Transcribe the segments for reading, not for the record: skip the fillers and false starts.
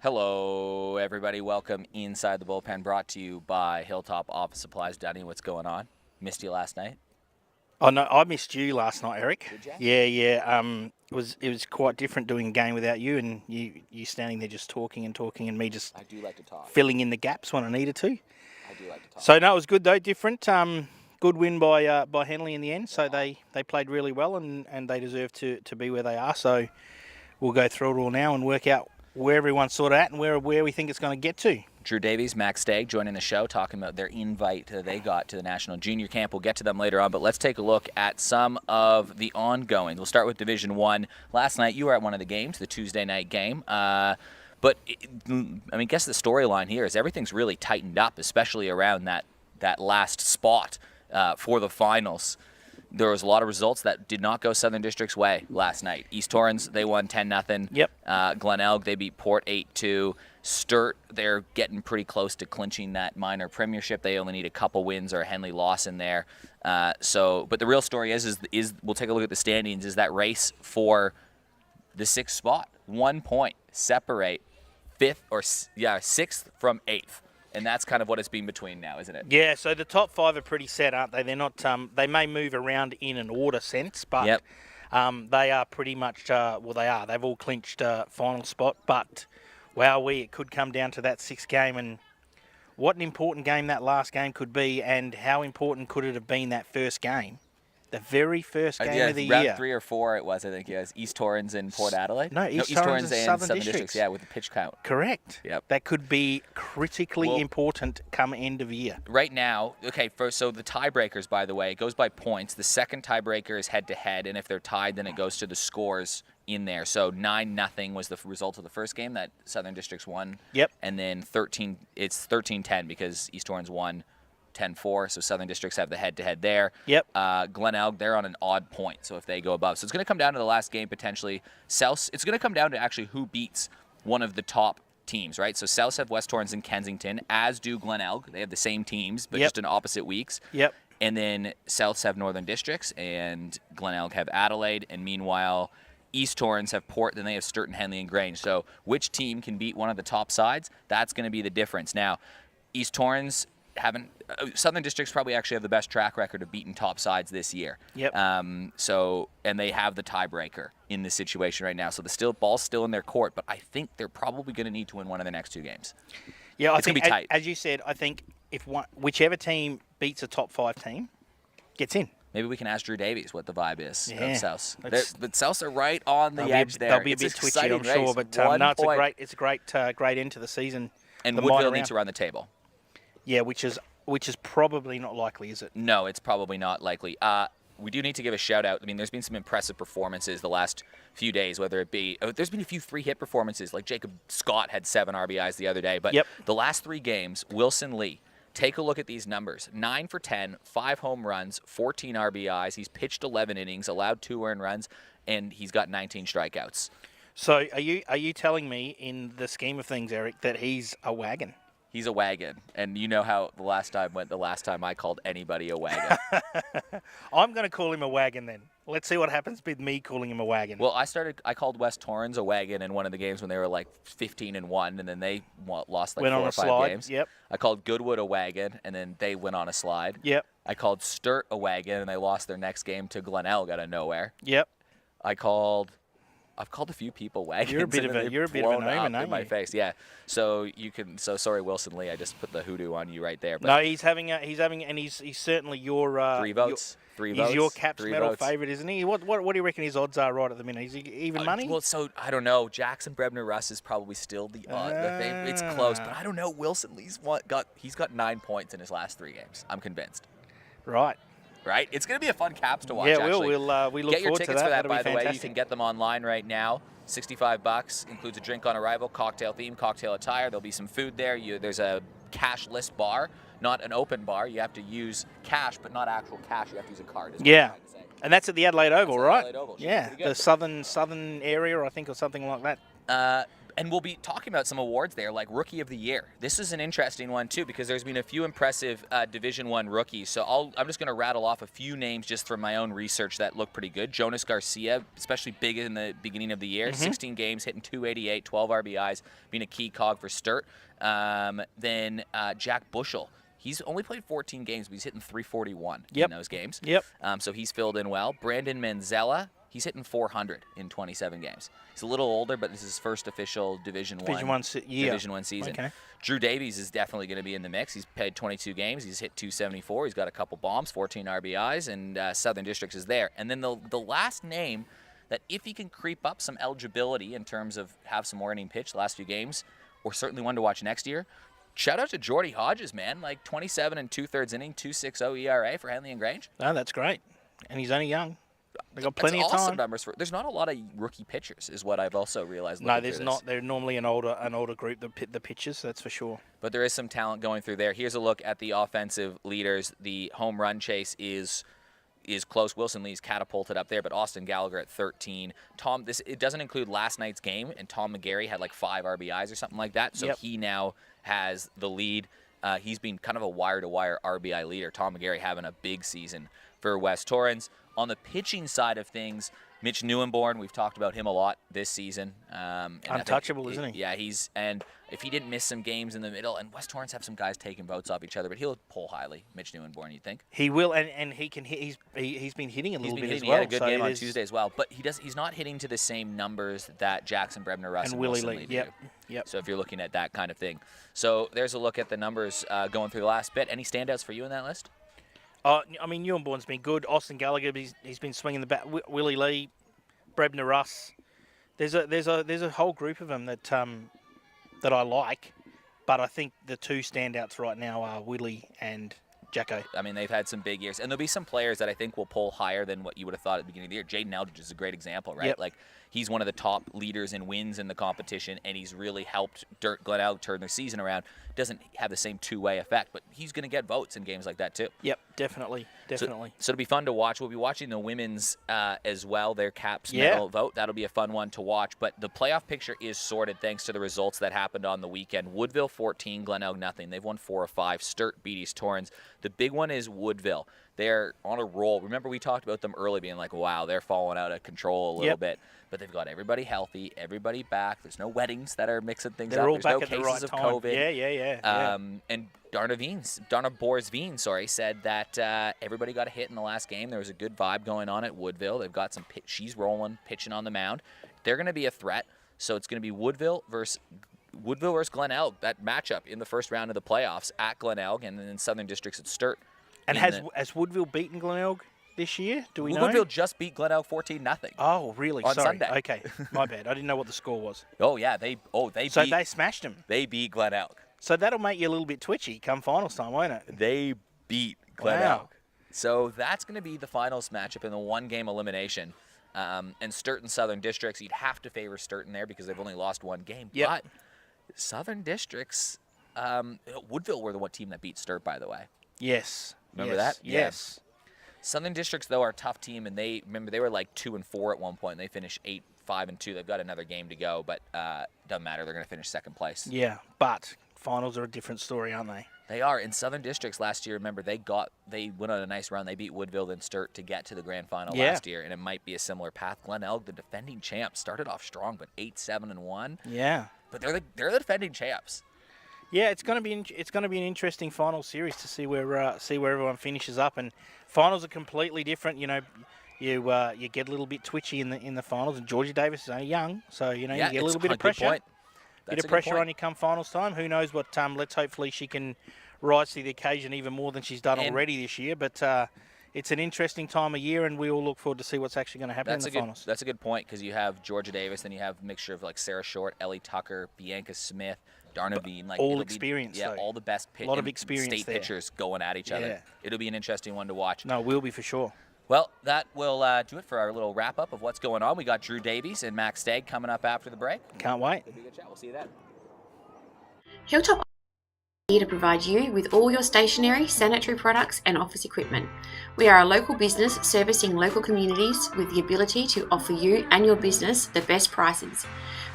Hello, everybody. Welcome inside the bullpen, brought to you by Hilltop Office Supplies. Danny, what's going on? Missed you last night. Oh no, I missed you last night, Eric. Did ya? Yeah. It was quite different doing a game without you, and you standing there just talking, and me just I do like to talk. filling in the gaps when I needed to. I do like to talk. So no, it was good though. Different. Good win by Henley in the end. So they played really well, and they deserve to be where they are. So we'll go through it all now and work out where everyone's sort of at and where we think it's going to get to. Drew Davies, Max Stagg joining the show, talking about their invite they got to the National Junior Camp. We'll get to them later on, but let's take a look at some of the ongoing. We'll start with Division 1. Last night, you were at one of the games, the Tuesday night game. Guess the storyline here is everything's really tightened up, especially around that last spot for the finals. There was a lot of results that did not go Southern District's way last night. East Torrens, they won 10-0. Yep. Glenelg, they beat Port 8-2. Sturt, they're getting pretty close to clinching that minor premiership. They only need a couple wins or a Henley loss in there. But the real story is we'll take a look at the standings, is that race for the 6th spot. 1 point separate sixth from 8th. And that's kind of what it's been between now, isn't it? Yeah. So the top 5 are pretty set, aren't they? They're not. They may move around in an order sense, but Yep. they are pretty much. They are. They've all clinched final spot, but. It could come down to that 6th game, and what an important game that last game could be, and how important could it have been that first game, the very first game of the round year. 3 or 4 it was, I think. Yes, East Torrens and Port Adelaide. No, East Torrens and Southern Districts. Yeah, with the pitch count. Correct. Yep. That could be critically important come end of year. Right now, so the tiebreakers, by the way, it goes by points. The second tiebreaker is head-to-head, and if they're tied, then it goes to the scores in there. So 9-0 was the result of the first game that Southern Districts won. Yep. And then 13-10 because East Torrens won 10-4, so Southern Districts have the head-to-head there. Yep. Glenelg, they're on an odd point, so if they go above. So it's going to come down to the last game, potentially. South, it's going to come down to actually who beats one of the top teams, right? So South have West Torrens and Kensington, as do Glenelg. They have the same teams, but just in opposite weeks. Yep. And then Souths have Northern Districts, and Glenelg have Adelaide, and meanwhile, East Torrens have Port, then they have Sturt and Henley and Grange. So which team can beat one of the top sides? That's going to be the difference. Now, East Torrens haven't. Southern Districts probably actually have the best track record of beating top sides this year. Yep. And they have the tiebreaker in this situation right now. So the ball's still in their court, but I think they're probably going to need to win one of the next 2 games. Yeah, it's going to be tight. As you said, I think whichever team beats a top 5 team gets in. Maybe we can ask Drew Davies what the vibe is of Souths. But Souths are right on the edge there. They'll be a bit twitchy, I'm sure, but it's a great end to the season. And Woodville needs to run the table. Yeah, which is probably not likely, is it? No, it's probably not likely. We do need to give a shout out. I mean, there's been some impressive performances the last few days, whether it be there's been a few 3-hit performances, like Jacob Scott had 7 RBIs the other day. But the last 3 games, Wilson Lee. Take a look at these numbers. 9 for 10, 5 home runs, 14 RBIs. He's pitched 11 innings, allowed 2 earned runs, and he's got 19 strikeouts. So are you telling me, in the scheme of things, Eric, that he's a wagon? He's a wagon, and you know how the last time went. The last time I called anybody a wagon. I'm going to call him a wagon then. Let's see what happens with me calling him a wagon. Well, I called West Torrens a wagon in one of the games when they were like 15-1, and then they lost like 4 or 5 games. Yep. I called Goodwood a wagon, and then they went on a slide. Yep. I called Sturt a wagon, and they lost their next game to Glenelg out of nowhere. Yep. I've called a few people wagons. You're a bit of an omen, in my face. Yeah. So sorry, Wilson Lee. I just put the hoodoo on you right there. But no, he's certainly your 3 votes. 3 votes. He's your Caps medal votes. Favourite, isn't he? What do you reckon his odds are right at the minute? Is he even money? Well, so I don't know. Jackson Brebner Russ is probably still the favorite. It's close, but I don't know. Wilson Lee's he's got 9 points in his last 3 games. I'm convinced. Right. It's going to be a fun Caps to watch. Yeah, actually. we look get your forward to tickets that. for that. That'll By be the way, fantastic. you can get them online right now. $65 includes a drink on arrival, cocktail theme, cocktail attire. There'll be some food there. There's a cashless bar, not an open bar. You have to use cash, but not actual cash. You have to use a card. Yeah. And that's at the Adelaide Oval, right? Adelaide Oval. Yeah, the southern area, I think, or something like that. And we'll be talking about some awards there, like Rookie of the Year. This is an interesting one, too, because there's been a few impressive Division I rookies. So I'm just going to rattle off a few names just from my own research that look pretty good. Jonas Garcia, especially big in the beginning of the year. 16 games, hitting 288, 12 RBIs, being a key cog for Sturt. Then Jack Bushel. He's only played 14 games, but he's hitting 341 in those games. So he's filled in well. Brandon Manzella. He's hitting 400 in 27 games. He's a little older, but this is his first official Division I season. Okay. Drew Davies is definitely going to be in the mix. He's played 22 games. He's hit 274. He's got a couple bombs, 14 RBIs, and Southern Districts is there. And then the last name that if he can creep up some eligibility in terms of have some more inning pitch the last few games, or certainly one to watch next year, shout out to Jordy Hodges, man. Like 27 and 2/3 inning, 2.60 ERA for Henley and Grange. Oh, that's great. And he's only young. They got plenty of awesome time. Numbers there's not a lot of rookie pitchers, is what I've also realized. No, there's not. They're normally an older group, the pitchers, that's for sure. But there is some talent going through there. Here's a look at the offensive leaders. The home run chase is close. Wilson Lee's catapulted up there, but Austin Gallagher at 13. It doesn't include last night's game, and Tom McGarry had like 5 RBIs or something like that. So he now has the lead. He's been kind of a wire-to-wire RBI leader. Tom McGarry having a big season for West Torrens. On the pitching side of things, Mitch Neuenborn, we've talked about him a lot this season. Untouchable, isn't he? Yeah, and if he didn't miss some games in the middle, and West Torrens have some guys taking votes off each other, but he'll pull highly, Mitch Neuenborn, you'd think. He will, and he can hit. He's been hitting a little bit as well. He had a good game on Tuesday as well, but he's not hitting to the same numbers that Jackson Brebner, Russ, and Willie Wilson Lee do. Yep. So if you're looking at that kind of thing. So there's a look at the numbers going through the last bit. Any standouts for you in that list? I mean, Neuenborn's been good. Austin Gallagher, he's been swinging the bat. Willie Lee, Brebner, Russ. There's a whole group of them that I like, but I think the two standouts right now are Willie and Jacko. I mean, they've had some big years, and there'll be some players that I think will pull higher than what you would have thought at the beginning of the year. Jaden Eldridge is a great example, right? Yep. Like, he's one of the top leaders in wins in the competition, and he's really helped Glenelg turn their season around. Doesn't have the same two-way effect, but he's going to get votes in games like that too. Yep, definitely. So it'll be fun to watch. We'll be watching the women's as well, their Caps medal vote. That'll be a fun one to watch. But the playoff picture is sorted thanks to the results that happened on the weekend. Woodville 14, Glenelg nothing. They've won 4 of 5. Sturt beat East Torrens. The big one is Woodville. They're on a roll. Remember, we talked about them early being like, wow, they're falling out of control a little bit. But they've got everybody healthy, everybody back. There's no weddings that are mixing things up. All There's back no at the cases right of time. COVID. Yeah. And Darna Borsveen, said that everybody got a hit in the last game. There was a good vibe going on at Woodville. They've got some she's rolling, pitching on the mound. They're going to be a threat. So it's going to be Woodville versus Glenelg, that matchup in the first round of the playoffs at Glenelg, and then in Southern Districts at Sturt. And has Woodville beaten Glenelg this year? Do we know? Woodville just beat Glenelg 14-0. Oh, really? On Sorry. Sunday. Okay, my bad. I didn't know what the score was. Oh yeah, they smashed them. They beat Glenelg. So that'll make you a little bit twitchy come finals time, won't it? They beat Glenelg. Wow. So that's going to be the finals matchup in the one-game elimination. And Sturt and Southern Districts, you'd have to favor Sturt in there because they've only lost one game. Yep. But Southern Districts, Woodville were the one team that beat Sturt, by the way. Yes. Remember that? Yes. Yeah. Southern Districts, though, are a tough team, and they were like 2-4 at one point, and they finished 8-5-2. They've got another game to go, but doesn't matter. They're going to finish second place. Yeah, but finals are a different story, aren't they? They are. In Southern Districts last year, remember, they went on a nice run. They beat Woodville and Sturt to get to the grand final last year, and it might be a similar path. Glenelg, the defending champs, started off strong, but 8-7-1. Yeah. But they're the defending champs. Yeah, it's going to be an interesting final series to see where everyone finishes up, and finals are completely different. You know, you get a little bit twitchy in the finals, and Georgia Davis is only young, so you get a little bit of pressure. Point. Bit of pressure on you come finals time. Who knows what? Let's hopefully she can rise to the occasion even more than she's done already this year. But it's an interesting time of year, and we all look forward to see what's actually going to happen in the finals. That's a good point because you have Georgia Davis, then you have a mixture of like Sarah Short, Ellie Tucker, Bianca Smith, Darna Bean, like all experience. Yeah, all the best a lot of experience state there. pitchers going at each other. It'll be an interesting one to watch. No, it will be for sure. Well, that will do it for our little wrap-up of what's going on. We got Drew Davies and Max Stagg coming up after the break. Can't wait. It'll be a good chat. We'll see you then. Hilltop Here to provide you with all your stationery, sanitary products and office equipment. We are a local business servicing local communities with the ability to offer you and your business the best prices.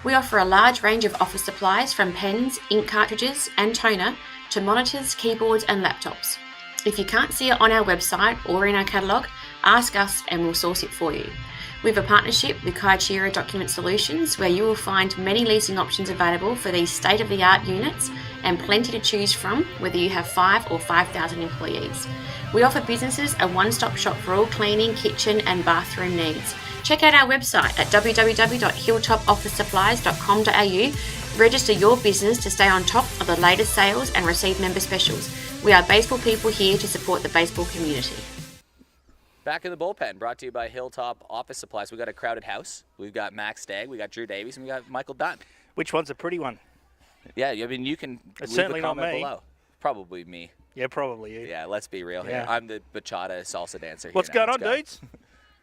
We offer a large range of office supplies from pens, ink cartridges and toner to monitors, keyboards and laptops. If you can't see it on our website or in our catalogue, ask us and we'll source it for you. We have a partnership with Kaishira Document Solutions where you will find many leasing options available for these state-of-the-art units and plenty to choose from whether you have 5 or 5,000 employees. We offer businesses a one-stop shop for all cleaning, kitchen and bathroom needs. Check out our website at www.hilltopofficesupplies.com.au. Register your business to stay on top of the latest sales and receive member specials. We are baseball people here to support the baseball community. Back in the bullpen, brought to you by Hilltop Office Supplies. We've got a crowded house. We've got Max Stagg, we got Drew Davies, and we got Michael Dunn. Which one's a pretty one? Yeah, I mean, you can It's leave certainly a not comment me. below. Probably me. Yeah, probably you. Yeah, let's be real here. Yeah. I'm the bachata salsa dancer here. What's now. going on, Let's go. dudes?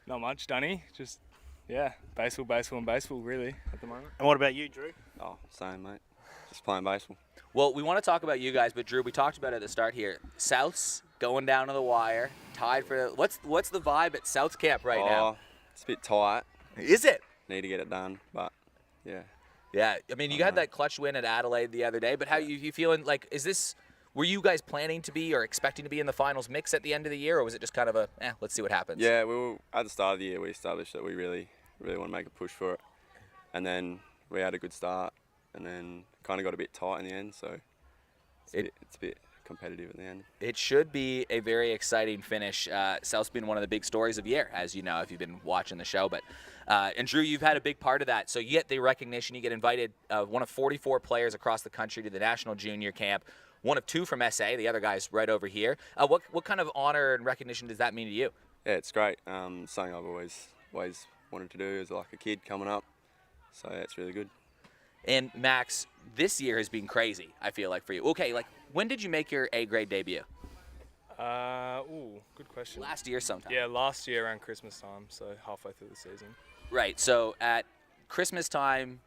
Not much, Dunny. Just, baseball, really, at the moment. And what about you, Drew? Oh, same, mate. Just playing baseball. Well, we want to talk about you guys, but Drew, we talked about it at the start here. South's going down to the wire, tied for what's the vibe at South's camp right now? It's a bit tight. Is it? Need to get it done, but yeah. Yeah, I mean, you had that clutch win at Adelaide the other day, but how you feeling? Like, were you guys planning to be or expecting to be in the finals mix at the end of the year, or was it just kind of let's see what happens? Yeah, we were, at the start of the year, we established that we really want to make a push for it. And then we had a good start, and then kind of got a bit tight in the end, so it's a bit competitive at the end. It should be a very exciting finish. South's been one of the big stories of the year, as you know, if you've been watching the show. But and Drew, you've had a big part of that. So you get the recognition. You get invited, one of 44 players across the country to the National Junior Camp. One of 2 from SA. The other guy's right over here. What kind of honor and recognition does that mean to you? Yeah, it's great. Something I've always wanted to do as like a kid coming up. So yeah, it's really good. And Max, this year has been crazy, I feel like, for you. Okay, like, when did you make your A-grade debut? Good question. Last year sometime. Yeah, last year around Christmas time, so halfway through the season. Right, so at Christmas time,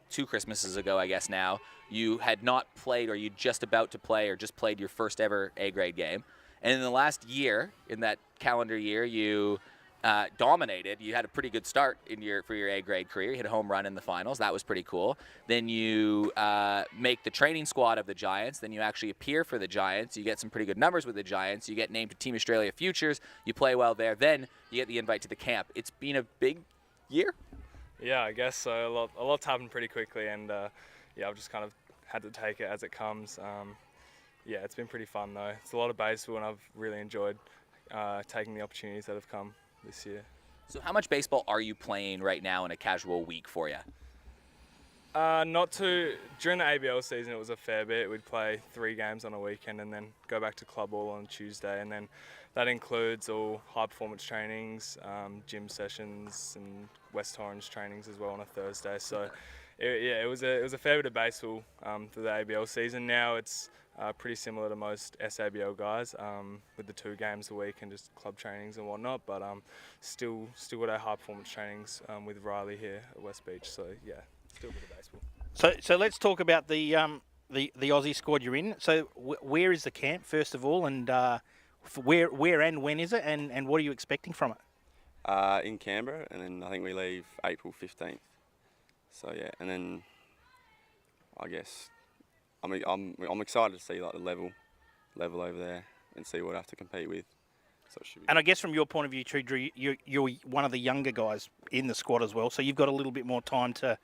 2 Christmases ago, I guess now, you had not played, or you just about to play, or just played your first ever A-grade game. And in the last year, in that calendar year, you dominated. You had a pretty good start for your A-grade career. You hit a home run in the finals. That was pretty cool. Then you make the training squad of the Giants. Then you actually appear for the Giants. You get some pretty good numbers with the Giants. You get named to Team Australia Futures. You play well there. Then you get the invite to the camp. It's been a big year. Yeah, I guess so. A lot's happened pretty quickly, and I've just kind of had to take it as it comes. It's been pretty fun though. It's a lot of baseball, and I've really enjoyed taking the opportunities that have come this year. So how much baseball are you playing right now in a casual week for you? Not too. During the ABL season, it was a fair bit. We'd play 3 games on a weekend and then go back to club ball on Tuesday, and then that includes all high performance trainings, gym sessions, and West Orange trainings as well on a Thursday. So, it was a fair bit of baseball for the ABL season. Now it's pretty similar to most SABL guys, with the 2 games a week and just club trainings and whatnot. But still got our high performance trainings with Riley here at West Beach. So yeah, still a bit of baseball. So let's talk about the Aussie squad you're in. So where is the camp first of all, and where and when is it, and what are you expecting from it? In Canberra, and then I think we leave April 15th. So yeah, and then I guess I'm excited to see like the level over there and see what I have to compete with. So it should be. And I guess from your point of view, Drew, you're one of the younger guys in the squad as well, so you've got a little bit more time to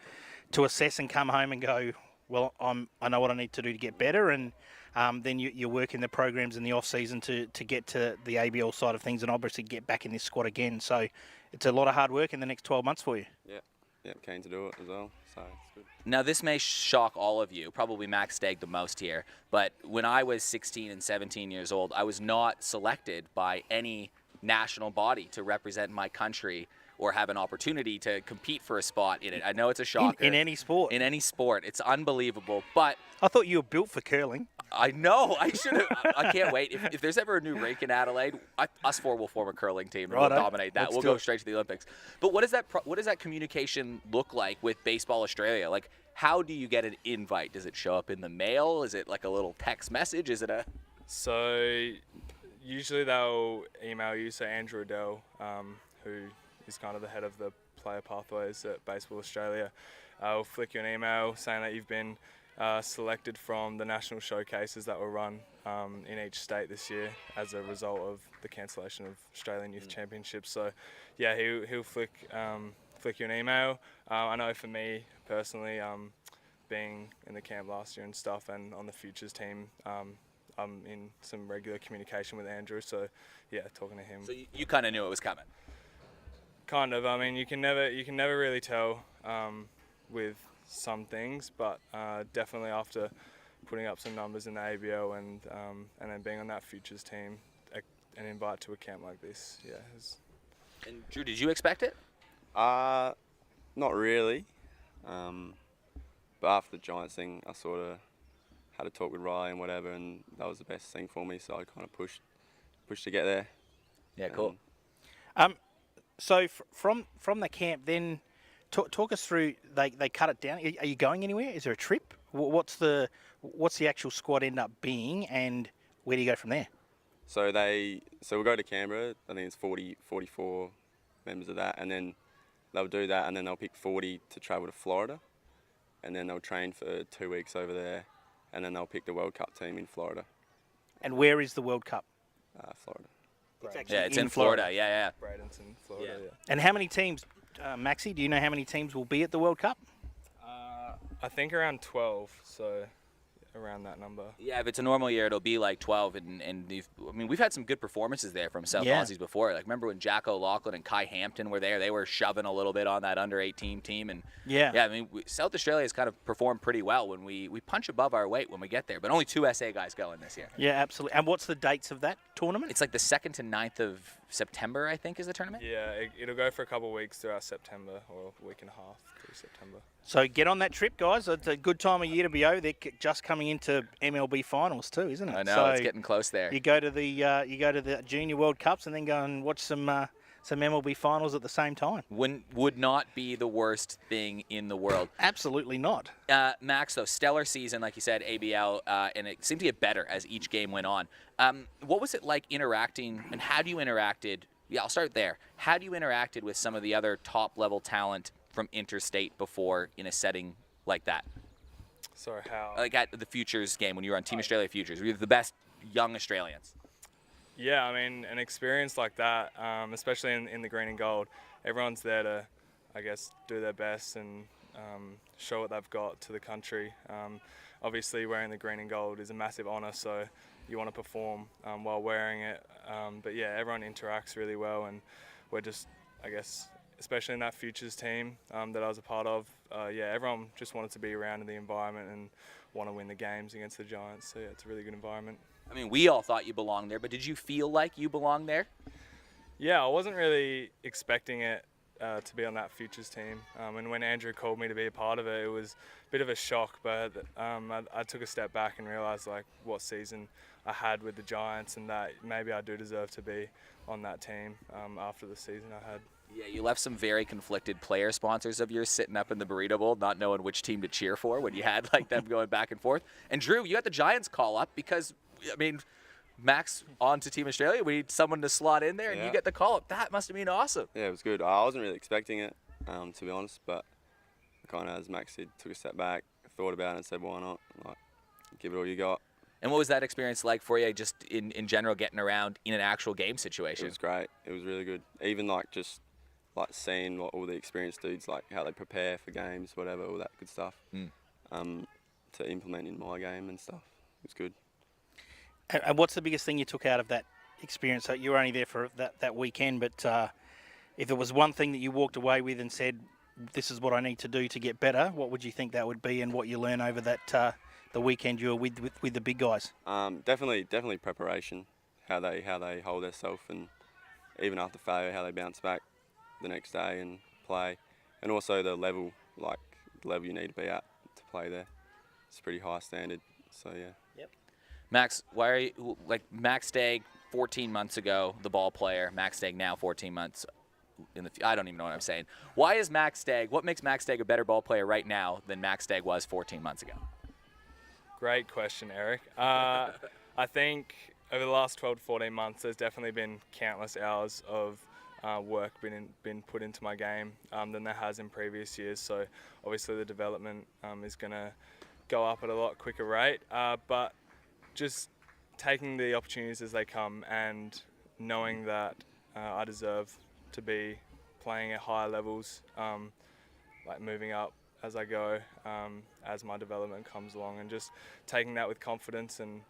assess and come home and go, well, I know what I need to do to get better, and then you're working the programs in the off season to get to the ABL side of things, and obviously get back in this squad again. So it's a lot of hard work in the next 12 months for you. Yeah, keen to do it as well. So it's good. Now, this may shock all of you, probably Max Stagg the most here, but when I was 16 and 17 years old, I was not selected by any national body to represent my country or have an opportunity to compete for a spot in it. I know it's a shocker. In any sport. In any sport. It's unbelievable. But I thought you were built for curling. I know. I should have. I can't wait. If there's ever a new rink in Adelaide, us four will form a curling team and we'll dominate that. We'll go straight to the Olympics. But what does that communication look like with Baseball Australia? Like, how do you get an invite? Does it show up in the mail? Is it like a little text message? Is it a... So usually they'll email you. So Andrew Adele, who is kind of the head of the player pathways at Baseball Australia, will flick you an email saying that you've been selected from the national showcases that will run in each state this year as a result of the cancellation of Australian Youth Championships. So yeah, he'll flick you an email. I know for me personally, being in the camp last year and stuff, and on the futures team, I'm in some regular communication with Andrew. So yeah, talking to him. So you kind of knew it was coming. Kind of. I mean, you can never really tell with some things, but definitely after putting up some numbers in the ABL and then being on that futures team, an invite to a camp like this, yeah. And Drew, did you expect it? Not really. But after the Giants thing, I sort of had a talk with Riley and whatever, and that was the best thing for me. So I kind of pushed to get there. Yeah, cool. So from the camp, then talk us through. They cut it down. Are you going anywhere? Is there a trip? What's the actual squad end up being, and where do you go from there? So we'll go to Canberra. I think it's 44 members of that, and then they'll do that, and then they'll pick 40 to travel to Florida, and then they'll train for 2 weeks over there, and then they'll pick the World Cup team in Florida. And where is the World Cup? Florida. It's in Florida. Yeah. Bradenton, Florida. Yeah. And how many teams, Maxie? Do you know how many teams will be at the World Cup? I think around 12. So around that number. Yeah, if it's a normal year, it'll be like 12. And we've had some good performances there from South Aussies before. Like, remember when Jack O'Loughlin and Kai Hampton were there? They were shoving a little bit on that under-18 team. And South Australia has kind of performed pretty well when we punch above our weight when we get there. But only 2 SA guys going this year. Yeah, absolutely. And what's the dates of that tournament? It's like the 2nd to 9th of September, I think, is the tournament. Yeah, it'll go for a couple of weeks throughout September, or a week and a half through September. So get on that trip, guys. It's a good time of year to be over. They're just coming into MLB finals too, isn't it? I know, so it's getting close there. You go to the Junior World Cups and then go and watch some MLB finals at the same time. Would not be the worst thing in the world. Absolutely not. Max, though, stellar season, like you said, ABL, and it seemed to get better as each game went on. What was it like interacting, and how do you interacted? Yeah, I'll start there. How do you interacted with some of the other top-level talent from interstate before in a setting like that? Sorry, how? Like at the Futures game when you were on Team Australia Futures. We were the best young Australians. Yeah, I mean, an experience like that, especially in the green and gold, everyone's there to, I guess, do their best and show what they've got to the country. Obviously, wearing the green and gold is a massive honour, so you want to perform while wearing it. But yeah, everyone interacts really well, and we're just, I guess, especially in that futures team that I was a part of, everyone just wanted to be around in the environment and want to win the games against the Giants. So yeah, it's a really good environment. I mean, we all thought you belonged there, but did you feel like you belonged there? Yeah, I wasn't really expecting it to be on that futures team. And when Andrew called me to be a part of it, it was a bit of a shock, but I took a step back and realised like what season I had with the Giants and that maybe I do deserve to be on that team after the season I had. Yeah, you left some very conflicted player sponsors of yours sitting up in the burrito bowl, not knowing which team to cheer for when you had like them going back and forth. And Drew, you got the Giants call up because, I mean, Max on to Team Australia. We need someone to slot in there, and you get the call up. That must have been awesome. Yeah, it was good. I wasn't really expecting it, to be honest, but kind of, as Max said, took a step back, thought about it and said, why not? Like, give it all you got. And what was that experience like for you, just in general, getting around in an actual game situation? It was great. It was really good. Even like just like seeing what all the experienced dudes, like how they prepare for games, whatever, all that good stuff, to implement in my game and stuff. It was good. And what's the biggest thing you took out of that experience? So you were only there for that weekend, but if there was one thing that you walked away with and said, this is what I need to do to get better, what would you think that would be, and what you learn over that the weekend you were with the big guys? Definitely preparation, how they hold themselves, and even after failure, how they bounce back. the next day and play, and also the level you need to be at to play there. It's pretty high standard. So yeah. Yep. Max, why are you like Max Stagg 14 months ago, the ball player? Max Stagg now 14 months I don't even know what I'm saying. Why is Max Stagg? What makes Max Stagg a better ball player right now than Max Stagg was 14 months ago? Great question, Eric. I think over the last 12 to 14 months, there's definitely been countless hours of work been put into my game than there has in previous years. So obviously the development is going to go up at a lot quicker rate. But just taking the opportunities as they come and knowing that I deserve to be playing at higher levels, like moving up as I go, as my development comes along, and just taking that with confidence and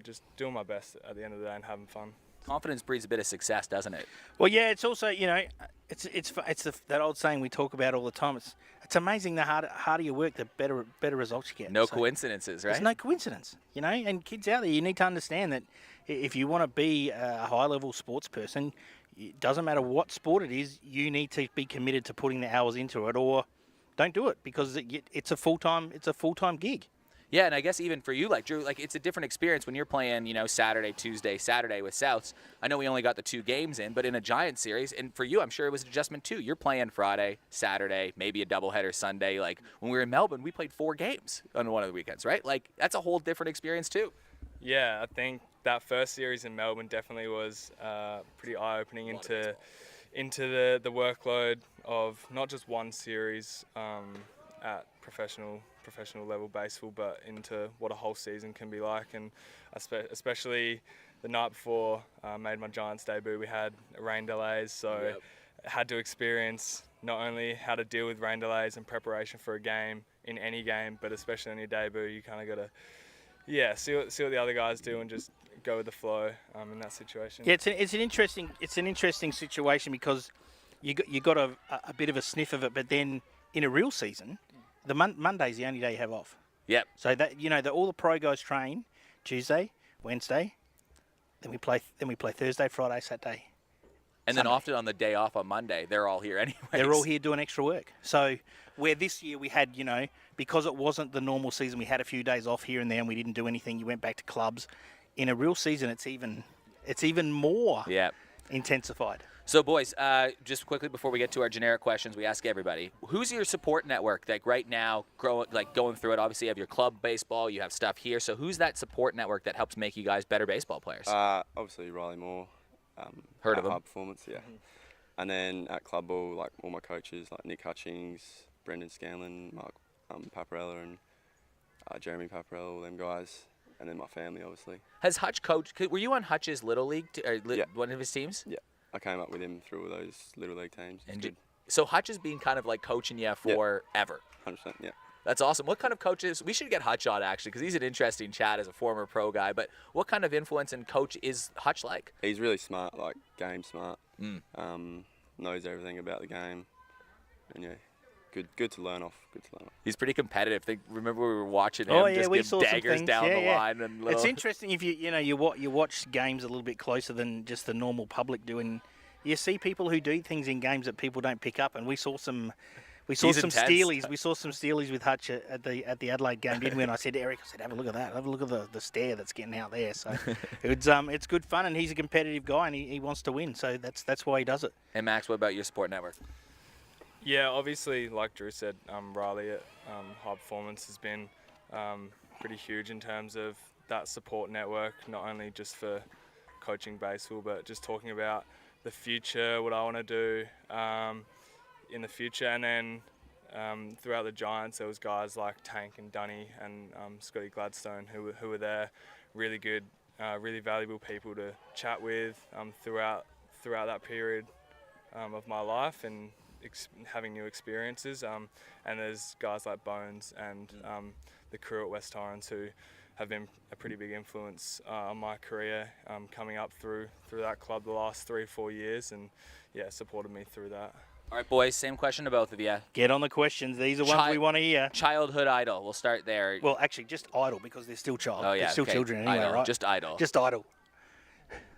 just doing my best at the end of the day and having fun. Confidence breeds a bit of success, doesn't it? Well, yeah, it's also, it's that old saying we talk about all the time. It's amazing the harder you work, the better results you get. No coincidences, right? There's no coincidence, and kids out there, you need to understand that if you want to be a high-level sports person, it doesn't matter what sport it is, you need to be committed to putting the hours into it, or don't do it, because it's a full-time gig. Yeah, and I guess even for you, like Drew, like it's a different experience when you're playing, Saturday, Tuesday, Saturday with Souths. I know we only got the 2 games in, but in a Giant series, and for you, I'm sure it was an adjustment too. You're playing Friday, Saturday, maybe a doubleheader Sunday. Like when we were in Melbourne, we played 4 games on one of the weekends, right? Like that's a whole different experience too. Yeah, I think that first series in Melbourne definitely was pretty eye-opening into the workload of not just one series at professional level baseball, but into what a whole season can be like. And especially the night before I made my Giants debut, we had rain delays, so I had to experience not only how to deal with rain delays and preparation for a game in any game, but especially on your debut, you kind of got to see what the other guys do and just go with the flow in that situation. Yeah, it's an interesting situation because you got a bit of a sniff of it, but then in a real season, the Monday's the only day you have off. Yep. So that all the pro guys train Tuesday, Wednesday, then we play Thursday, Friday, Saturday. And then often on the day off on Monday, they're all here anyway. They're all here doing extra work. So where this year we had, because it wasn't the normal season, we had a few days off here and there and we didn't do anything. You went back to clubs. In a real season, it's even more intensified. So, boys, just quickly before we get to our generic questions, we ask everybody, who's your support network? Like right now, going through it, obviously you have your club baseball, you have stuff here. So who's that support network that helps make you guys better baseball players? Obviously Riley Moore. Heard of him? High Performance, yeah. Mm-hmm. And then at club ball, like all my coaches, like Nick Hutchings, Brendan Scanlon, Mark Paparella, and Jeremy Paparella, all them guys. And then my family, obviously. Has Hutch coached? Were you on Hutch's Little League, one of his teams? Yeah. I came up with him through all those Little League teams. So Hutch has been kind of like coaching you forever. 100%, yeah. That's awesome. What kind of coaches? We should get Hutch on, actually, because he's an interesting chat as a former pro guy. But what kind of influence and coach is Hutch like? He's really smart, like game smart. Knows everything about the game. And, good to learn off. He's pretty competitive. Remember we were watching him just give daggers down the line. And It's interesting if you watch games a little bit closer than just the normal public do, and you see people who do things in games that people don't pick up. And we saw some steelies. We saw some steelies with Hutch at the Adelaide game, didn't we? And I said to Eric, have a look at that. Have a look at the stare that's getting out there. So it's good fun, and he's a competitive guy, and he wants to win. So that's why he does it. And Max, what about your support network? Yeah, obviously, like Drew said, Riley at High Performance has been pretty huge in terms of that support network, not only just for coaching baseball, but just talking about the future, what I want to do in the future. And then throughout the Giants, there was guys like Tank and Dunny and Scotty Gladstone who were there, really good, really valuable people to chat with throughout that period of my life and having new experiences, and there's guys like Bones and the crew at West Torrens who have been a pretty big influence on my career coming up through that club the last 3 or 4 years, and supported me through that. All right, boys, same question to both of you. Get on the questions. These are ones we want to hear. Childhood idol. We'll start there. Well, actually, just idol, because they're still Oh, yeah, they're still children anyway, idol. right? Just idol. Just idol.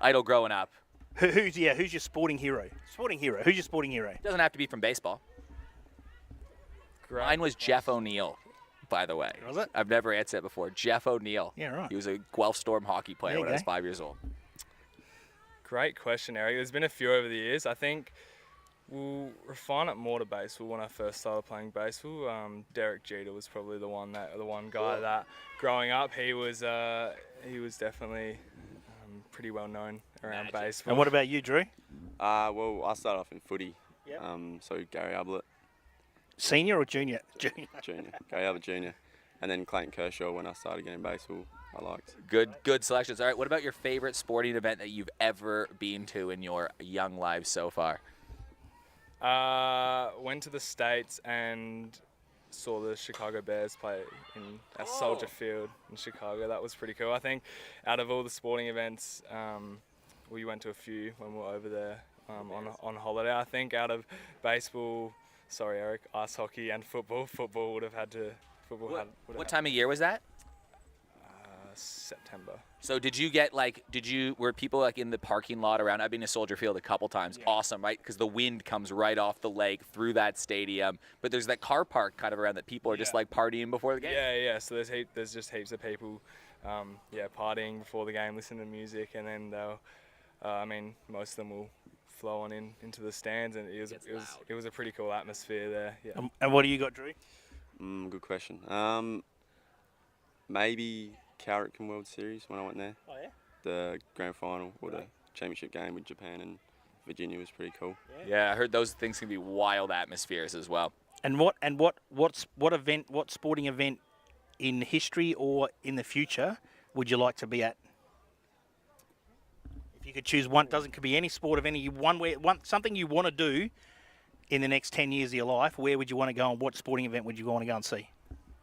Idol growing up. Who's your sporting hero? Sporting hero. Who's your sporting hero? Doesn't have to be from baseball. Mine was Jeff O'Neill, by the way. Was it? I've never answered it before. Jeff O'Neill. Yeah, right. He was a Guelph Storm hockey player There you when I was go. 5 years old. Great question, Eric. There's been a few over the years. I think we'll refine it more to baseball when I first started playing baseball. Derek Jeter was probably the one guy that growing up he was definitely pretty well known around baseball. And what about you, Drew? Well, I started off in footy. Yep. So Gary Ablett, Senior or junior? Junior. Gary Ablett Jr. And then Clayton Kershaw when I started getting baseball, I liked. Good selections. All right, what about your favorite sporting event that you've ever been to in your young lives so far? Went to the States and saw the Chicago Bears play at Soldier Field in Chicago. That was pretty cool. I think out of all the sporting events, we went to a few when we were over there on holiday. I think out of baseball, sorry Eric, ice hockey and football would have had to. What time of year was that? September. So were people like in the parking lot around? I've been to Soldier Field a couple times. Yeah. Awesome, right? Because the wind comes right off the lake through that stadium. But there's that car park kind of around that people are just like partying before the game. Yeah. So there's just heaps of people, partying before the game, listening to music, and then most of them will flow on into the stands, and it was a pretty cool atmosphere there. Yeah. And what do you got, Drew? Good question. Maybe Carrickon World Series when I went there. Oh yeah. The grand final or the championship game with Japan and Virginia was pretty cool. Yeah, I heard those things can be wild atmospheres as well. And what sporting event in history or in the future would you like to be at? If you could choose one, could be any sport of any something you want to do in the next 10 years of your life. Where would you want to go, and what sporting event would you want to go and see?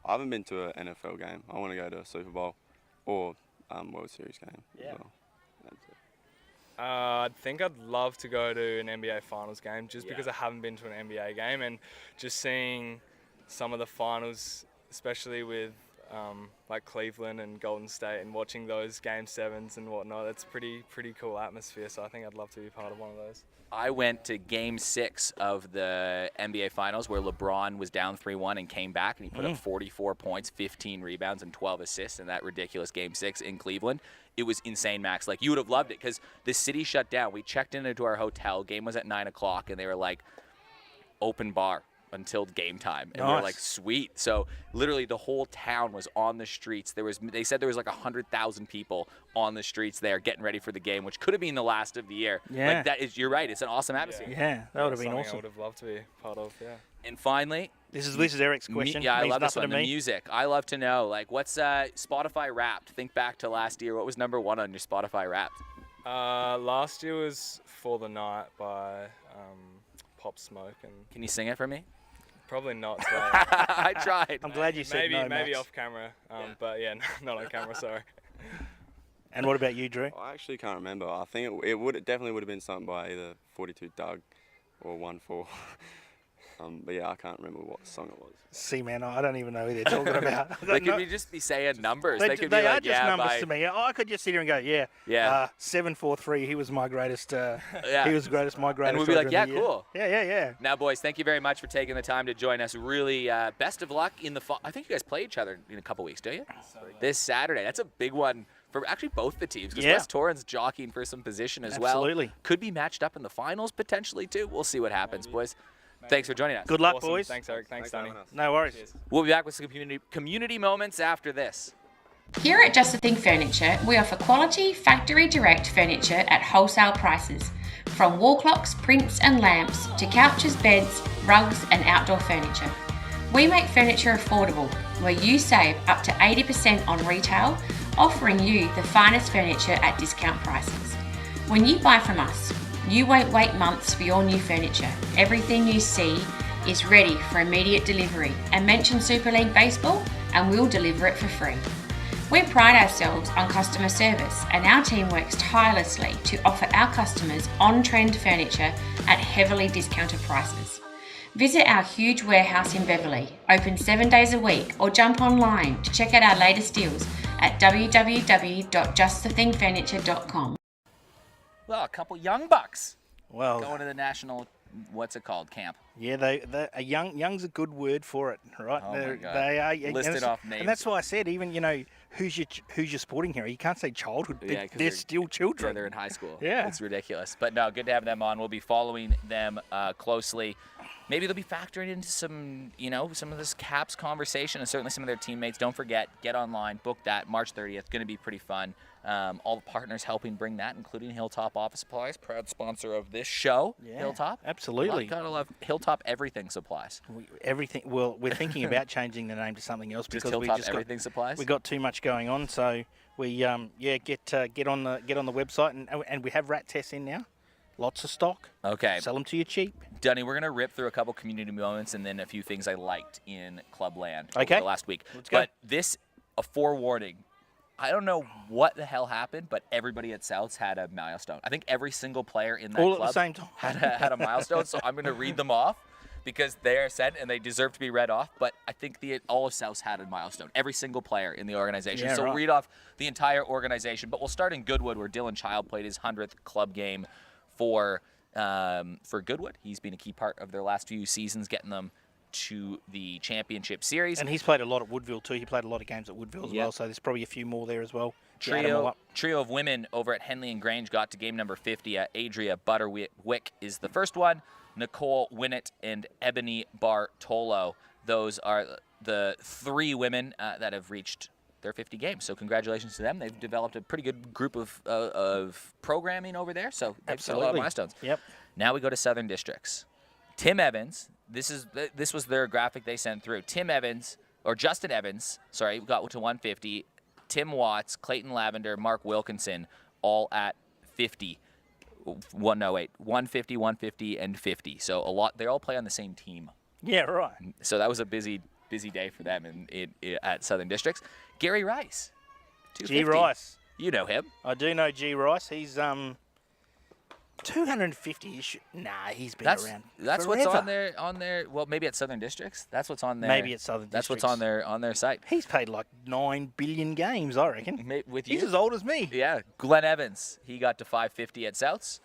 I haven't been to an NFL game. I want to go to a Super Bowl or World Series game as well. That's it. I think I'd love to go to an NBA Finals game just because I haven't been to an NBA game, and just seeing some of the finals, especially with like Cleveland and Golden State, and watching those Game 7s and whatnot. It's pretty cool atmosphere, so I think I'd love to be part of one of those. I went to Game 6 of the NBA Finals where LeBron was down 3-1 and came back, and he put up 44 points, 15 rebounds, and 12 assists in that ridiculous Game 6 in Cleveland. It was insane, Max. Like, you would have loved it because the city shut down. We checked into our hotel. Game was at 9 o'clock, and they were like, open bar until game time, and we're like, sweet. So literally the whole town was on the streets. They said there was like 100,000 people on the streets there getting ready for the game, which could have been the last of the year. Yeah, like you're right. It's an awesome atmosphere. Yeah, that would have been awesome. I would have loved to be part of. Yeah. And finally, this is Eric's question. I love this one. The music. I love to know, like, what's Spotify Wrapped? Think back to last year. What was number one on your Spotify Wrapped? Last year was For the Night by Pop Smoke. And can you sing it for me? Probably not today. I tried. I'm glad you said no, maybe Max. off camera, but yeah, not on camera. Sorry. And what about you, Drew? I actually can't remember. I think it definitely would have been something by either 42 Doug or 1-4. But yeah, I can't remember what song it was. See, man, I don't even know who they're talking about. They could just be saying numbers. They could are be like, just numbers to me. I could just sit here and go, 743. He was my greatest. He was my greatest. And we'd be like, yeah, cool. Yeah. Now, boys, thank you very much for taking the time to join us. Really, best of luck in the fall. I think you guys play each other in a couple weeks, do you? This Saturday. That's a big one for actually both the teams, because West Torrens jockeying for some position as well. Absolutely. Could be matched up in the finals potentially too. We'll see what happens, boys. Thanks for joining us. Good luck, Awesome. boys. Thanks, Eric. Thanks, Danny. No worries. Cheers. We'll be back with some community moments after this. Here at Josephine Furniture, we offer quality, factory direct furniture at wholesale prices. From wall clocks, prints and lamps to couches, beds, rugs and outdoor furniture. We make furniture affordable, where you save up to 80% on retail, offering you the finest furniture at discount prices. When you buy from us, you won't wait months for your new furniture. Everything you see is ready for immediate delivery, and mention Super League Baseball and we'll deliver it for free. We pride ourselves on customer service, and our team works tirelessly to offer our customers on-trend furniture at heavily discounted prices. Visit our huge warehouse in Beverley, open 7 days a week, or jump online to check out our latest deals at www.justthethingsfurniture.com. Well, a couple young bucks Well, going to the national, what's it called, camp. yeah, young's a good word for it, right? Oh my God. They are and Listed it's- off names. and that's why I said even who's your sporting hero. You can't say childhood. Yeah, 'cause they're still Yeah, children. they're in high school. Yeah. It's ridiculous. But no, good to have them on. We'll be following them closely. Maybe they'll be factoring into some of this Caps conversation and certainly some of their teammates. Don't forget, get online, book that, March 30th. Going to be pretty fun. All the partners helping bring that, including Hilltop Office Supplies, proud sponsor of this show, Yeah, Hilltop. absolutely. Gotta love Hilltop Everything Supplies. Everything. Well, we're thinking about changing the name to something else Just because we Hilltop just Everything Supplies? we got too much going on. So we get on the website and we have rat tests in now. Lots of stock. Okay. Sell them to you cheap. Dunny, we're going to rip through a couple community moments and then a few things I liked in Clubland Okay. over the last week. Let's go. But a forewarning. I don't know what the hell happened, but everybody at Souths had a milestone. I think every single player in that All at club the same time. had a milestone, so I'm going to read them off because they're sent and they deserve to be read off. But I think all of Souths had a milestone. Every single player in the organization. Yeah, so right. read off the entire organization. But we'll start in Goodwood, where Dylan Child played his 100th club game for Goodwood. He's been a key part of their last few seasons, getting them to the championship series. And he's played a lot at Woodville too. He played a lot of games at Woodville as Yep. well. So there's probably a few more there as well. You add 'em all Trio up. of women over at Henley and Grange got to game number 50. Adria Butterwick is the first one. Nicole Winnett and Ebony Bartolo. Those are the three women that have reached their 50 games. So congratulations to them. They've developed a pretty good group of programming over there. So they've got a lot of Absolutely. milestones. Yep. Now we go to Southern Districts. Tim Evans, this was their graphic they sent through. Justin Evans, got to 150. Tim Watts, Clayton Lavender, Mark Wilkinson, all at 50. 150, 150, and 50. So a lot. They all play on the same team. Yeah, right. So that was a busy day for them at Southern Districts. Gary Rice, 250. G Rice. You know him. I do know G Rice. He's 250-ish. Nah, he's been around. That's forever. what's on their. Well, maybe at Southern Districts. That's what's on there. Maybe at Southern That's what's Districts. on their site. He's played like 9 billion games, I reckon. With He's you? as old as me. Yeah, Glenn Evans. He got to 550 at Souths.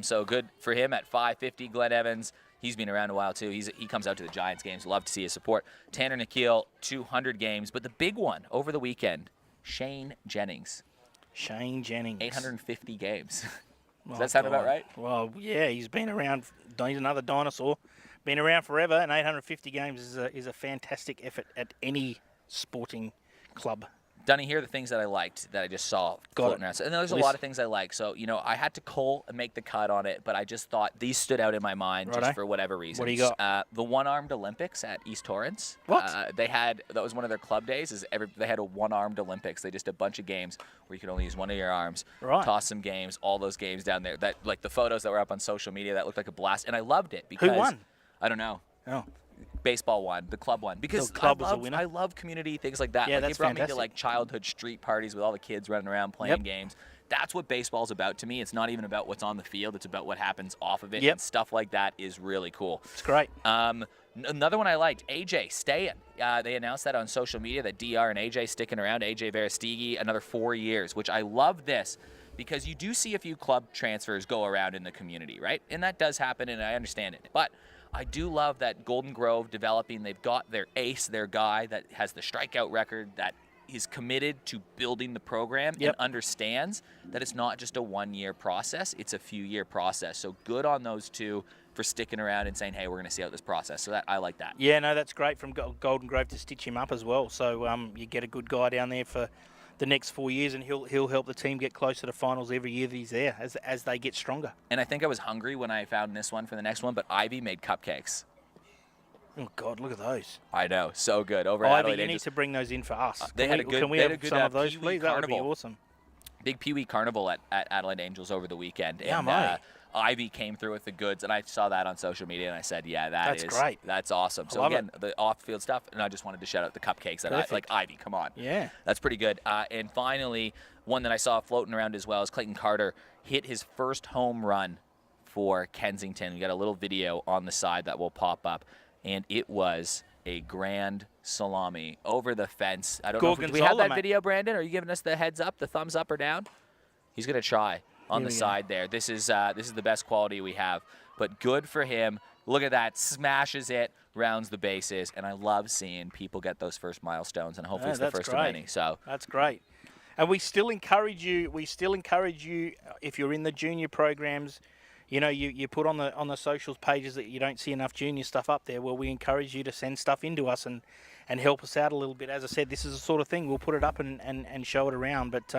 So good for him at 550. Glenn Evans. He's been around a while too. He comes out to the Giants games. Love to see his support. Tanner Nikhil, 200 games. But the big one over the weekend, Shane Jennings, Shane Jennings. 850 games. Does Oh, that sound about God. right? Well, yeah, he's been around. He's another dinosaur. Been around forever, and 850 games is a fantastic effort at any sporting club. Dunny, here are the things that I liked that I just saw floating around. And there's a lot of things I like. So, I had to cull and make the cut on it, but I just thought these stood out in my mind Righto. just for whatever reason. What do you got? The one-armed Olympics at East Torrance. What? That was one of their club days. They had a one-armed Olympics. They just did a bunch of games where you could only use one of your arms. Right. Toss some games, all those games down there. That like the photos that were up on social media, that looked like a blast. And I loved it because won? I don't know. Oh, Baseball won, the club won, because The club was a winner? I love community things like that. Yeah, like, that's it brought me fantastic. to like childhood street parties with all the kids running around playing Yep. games. That's what baseball's about to me. It's not even about what's on the field; it's about what happens off of it. Yep. And stuff like that is really cool. it's great. Another one I liked, AJ staying. They announced that on social media that DR and AJ sticking around. AJ Verestigi, another 4 years, which I love this. Because you do see a few club transfers go around in the community, right? And that does happen, and I understand it. But I do love that Golden Grove developing. They've got their ace, their guy that has the strikeout record, that is committed to building the program Yep. and understands that it's not just a one-year process, it's a few-year process. So good on those two for sticking around and saying, hey, we're going to see out this process. So I like that. Yeah, no, that's great from Golden Grove to stitch him up as well. So you get a good guy down there for the next 4 years, and he'll help the team get closer to finals every year that he's there as they get stronger. And I think I was hungry when I found this one for the next one, but Ivy made cupcakes. Oh God, look at those! I know, so good. Over at Ivy, Adelaide you need Angels. to bring those in for us. They had a good- Can we they had have a good, some of those, Pee-wee please? That would be carnival. awesome. Big Pee Wee Carnival at Adelaide Angels over the weekend. Yeah, and mate. Ivy came through with the goods, and I saw that on social media, and I said, yeah, That's great. That's awesome. So love again, the off-field stuff, and I just wanted to shout out the cupcakes. That Perfect. Ivy, come on. Yeah. That's pretty good. And finally, one that I saw floating around as well is Clayton Carter hit his first home run for Kensington. We got a little video on the side that will pop up, and it was a grand salami over the fence. I don't know. Do we have Gorgonzola, that mate. video, Brandon? Are you giving us the heads up, the thumbs up or down? He's going to try. on Here the we go. side there. This is the best quality we have. But good for him. Look at that. Smashes it, rounds the bases. And I love seeing people get those first milestones. And hopefully it's the that's first great. of many. So That's great. And we still encourage you. If you're in the junior programs, you put on the socials pages that you don't see enough junior stuff up there. Well, we encourage you to send stuff into us and help us out a little bit. As I said, this is the sort of thing we'll put it up and show it around. But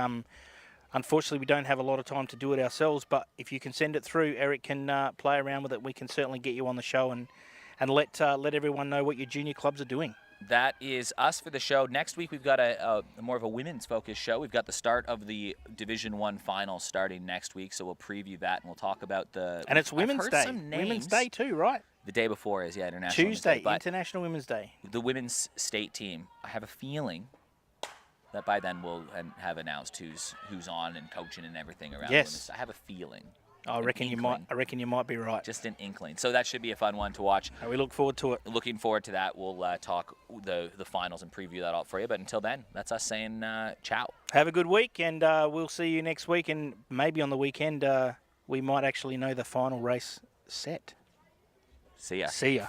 unfortunately, we don't have a lot of time to do it ourselves. But if you can send it through, Eric can play around with it. We can certainly get you on the show and let everyone know what your junior clubs are doing. that is us for the show. Next week, we've got a more of a women's focused show. We've got the start of the Division 1 finals starting next week, so we'll preview that, and we'll talk about the... And it's I've Women's heard Day. some Women's names. Day too, right? The day before is, International Women's Day. Tuesday, But International Women's Day. the women's state team, I have a feeling that by then we'll have announced who's on and coaching and everything around. Yes. Women's. I have a feeling. I reckon you might be right. Just an inkling. So that should be a fun one to watch. We look forward to it. Looking forward to that. We'll talk the finals and preview that all for you. But until then, that's us saying ciao. Have a good week, and we'll see you next week. And maybe on the weekend, we might actually know the final race set. See ya. See ya.